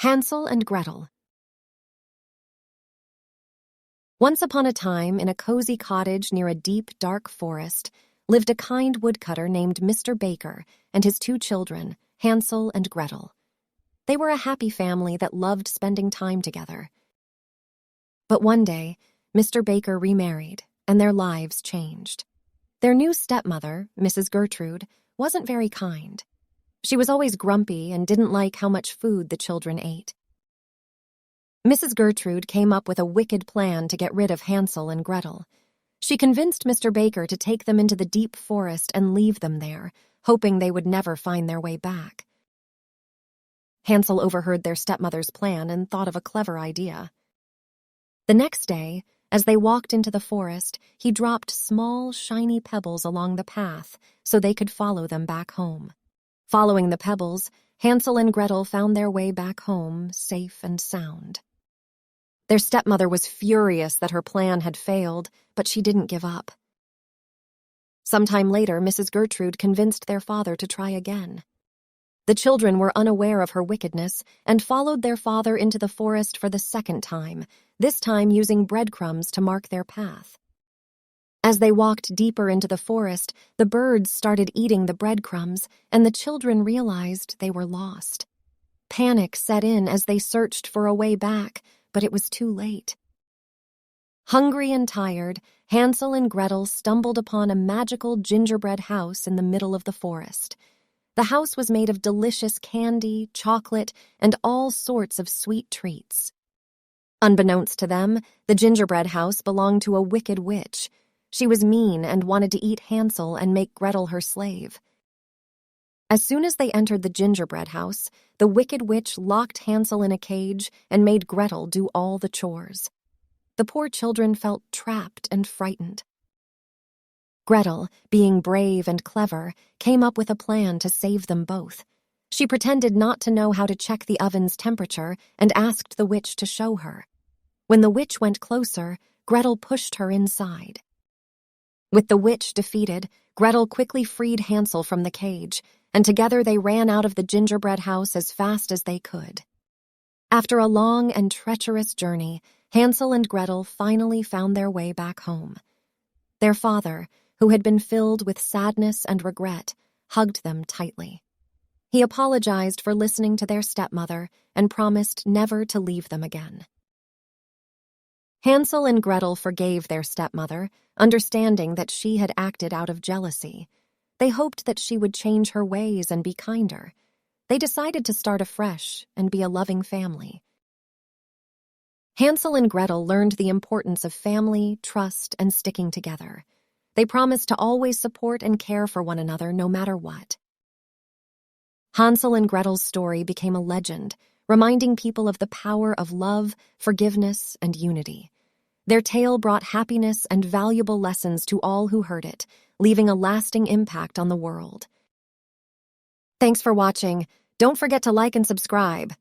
Hansel and Gretel. Once upon a time, in a cozy cottage near a deep, dark forest, lived a kind woodcutter named Mr. Baker and his two children, Hansel and Gretel. They were a happy family that loved spending time together. But one day, Mr. Baker remarried, and their lives changed. Their new stepmother, Mrs. Gertrude, wasn't very kind. She was always grumpy and didn't like how much food the children ate. Mrs. Gertrude came up with a wicked plan to get rid of Hansel and Gretel. She convinced Mr. Baker to take them into the deep forest and leave them there, hoping they would never find their way back. Hansel overheard their stepmother's plan and thought of a clever idea. The next day, as they walked into the forest, he dropped small, shiny pebbles along the path so they could follow them back home. Following the pebbles, Hansel and Gretel found their way back home, safe and sound. Their stepmother was furious that her plan had failed, but she didn't give up. Sometime later, Mrs. Gertrude convinced their father to try again. The children were unaware of her wickedness and followed their father into the forest for the second time, this time using breadcrumbs to mark their path. As they walked deeper into the forest, the birds started eating the breadcrumbs, and the children realized they were lost. Panic set in as they searched for a way back, but it was too late. Hungry and tired, Hansel and Gretel stumbled upon a magical gingerbread house in the middle of the forest. The house was made of delicious candy, chocolate, and all sorts of sweet treats. Unbeknownst to them, the gingerbread house belonged to a wicked witch. She was mean and wanted to eat Hansel and make Gretel her slave. As soon as they entered the gingerbread house, the wicked witch locked Hansel in a cage and made Gretel do all the chores. The poor children felt trapped and frightened. Gretel, being brave and clever, came up with a plan to save them both. She pretended not to know how to check the oven's temperature and asked the witch to show her. When the witch went closer, Gretel pushed her inside. With the witch defeated, Gretel quickly freed Hansel from the cage, and together they ran out of the gingerbread house as fast as they could. After a long and treacherous journey, Hansel and Gretel finally found their way back home. Their father, who had been filled with sadness and regret, hugged them tightly. He apologized for listening to their stepmother and promised never to leave them again. Hansel and Gretel forgave their stepmother, understanding that she had acted out of jealousy. They hoped that she would change her ways and be kinder. They decided to start afresh and be a loving family. Hansel and Gretel learned the importance of family, trust, and sticking together. They promised to always support and care for one another no matter what. Hansel and Gretel's story became a legend, reminding people of the power of love, forgiveness, and unity. Their tale brought happiness and valuable lessons to all who heard it, leaving a lasting impact on the world. Thanks for watching. Don't forget to like and subscribe.